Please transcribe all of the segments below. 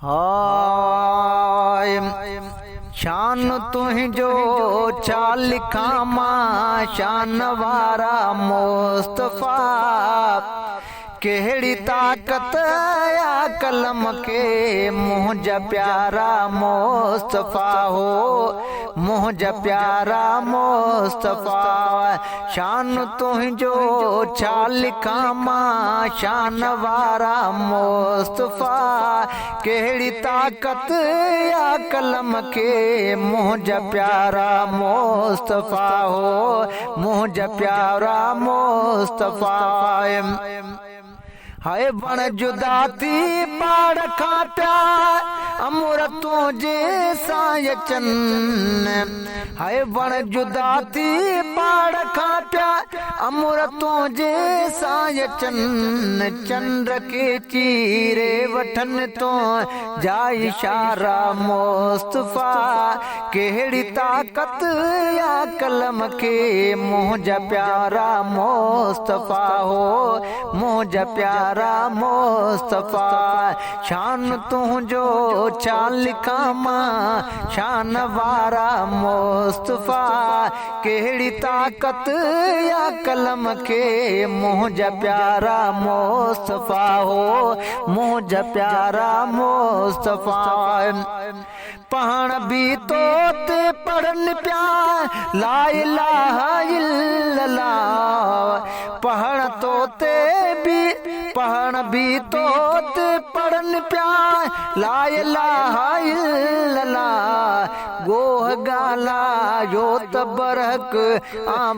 हाय शान तुझो छा लिखां मां, शान वारा मुस्तफा। कहिड़ी ताक़त या कलम के मुंहिंजा प्यारा मुस्तफा हो, मुंहिंजा प्यारा मुस्तफा। शान तुझो छा लिखां मां, शान वारा मुस्तफा। कहिड़ी ताक़त या कलम के मुंहिंजा प्यारा मुस्तफा हो, मुंहिंजा प्यारा मुस्तफा। हाय बण जुदा थी पाड़ खां प्यार अमूरतों जे सायचन। हाय बण जुदा थी पाड़ खां प्यार अमूरतों जे सायचन। चंद्र के चीरे वठन तो जा इशारा मुस्तफा। कहिड़ी ताक़त या कलम के मुंहिंजा प्यारा मुस्तफा हो, मुंहिंजा प्यारा मुस्तफा। शान तुझो छा लिखां मां, शान वारा मुस्तफा। कहिड़ी ताक़त या कलम के मुंहिंजा प्यारा मुस्तफा हो, मुंहिंजा प्यारा मुस्तफा। पढ़ण भी तो ते पढ़न पिया ला इलाहा इल्लल्लाह। पढ़ण तो ते पढ़ण भी तो ते पढ़न पिया ला इलाहा इल्लल्लाह। गोह गाला यो त बरहक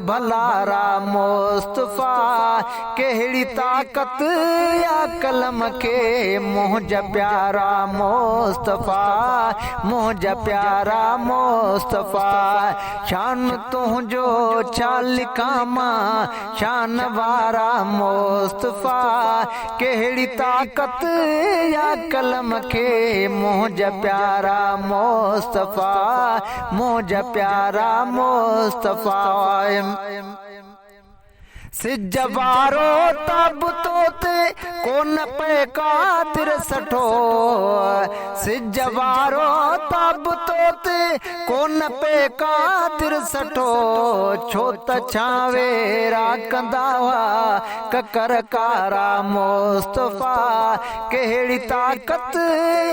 भलारा मुस्तफा। कहिड़ी ताक़त या कलम के मुंहिंजा प्यारा मुस्तफा, मुंहिंजा प्यारा मुस्तफा। शान तुझो छा लिखां मां, शान वारा मुस्तफा। कहिड़ी ताक़त या कलम के मुंहिंजा प्यारा मुस्तफा, मुंहिंजा प्यारा मुस्तफा। सिज वारो तब तोते कोन पे कातिर सठो। सिज वारो तब तोते कोन पे कातिर सठो। छो त छावेरा कंदा हुआ ककर कारा मुस्तफा। कहिड़ी ताक़त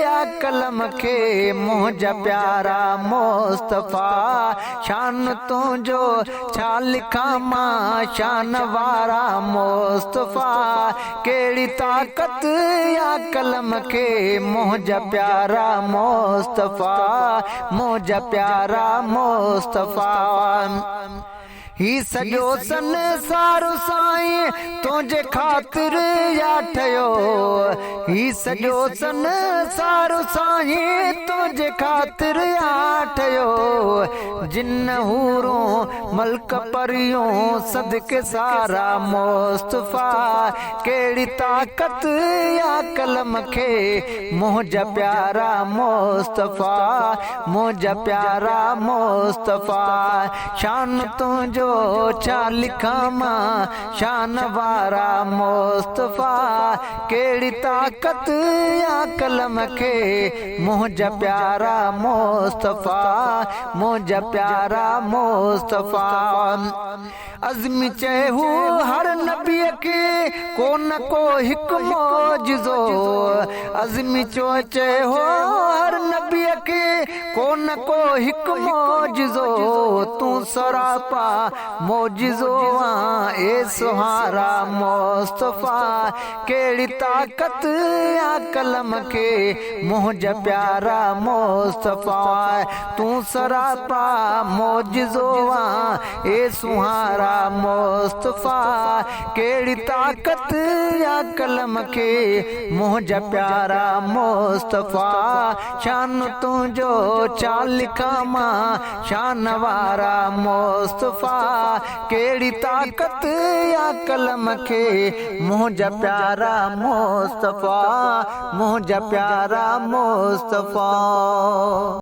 या कलम के मुंहिंजा प्यारा मुस्तफा। शान तुझो छा लिखां मां, शान वारा मुस्तफा। कहिड़ी ताक़त या कलम के मुंहिंजा प्यारा मुस्तफा, मुंहिंजा प्यारा मुस्तफा। ही सॼो संसार साईं तुंहिंजे ख़ातिर या ठहियो। ही सॼो संसार साईं तुंहिंजे ख़ातिर या ठहियो। जिन हूरों मल्क परियूं सदके सारा मुस्तफा। कहिड़ी ताक़त या कलम के मुंहिंजा प्यारा मुस्तफा, मुंहिंजा प्यारा मुस्तफा। शान तुझो छा लिखां मां, शान वारा मुस्तफा। कहिड़ी ताक़त या कलम के मुंहिंजा प्यारा मुस्तफा, मुंहिंजा प्यारा मुस्तफा। अज़मी चयो हर नबीअ के कोन को हिकु मौजिज़ो। अज़मी चयो हर नबीअ के कोन को हिकु मौजिज़ो। तूं सरापा मौजिज़ो ए सुहारा मुस्तफा। कहिड़ी ताक़त या कलम के मुंहिंजा प्यारा मुस्तफा। तूं सरापा मौजिज़ो ए सुहारा मुस्तफा। कहिड़ी ताक़त या कलम के मुंहिंजा प्यारा मुस्तफा। शान तुझो छा लिखां मां, शान वारा मुस्तफा। कहिड़ी ताक़त या कलम के मुंहिंजा प्यारा मुस्तफा, मुंहिंजा प्यारा मुस्तफा।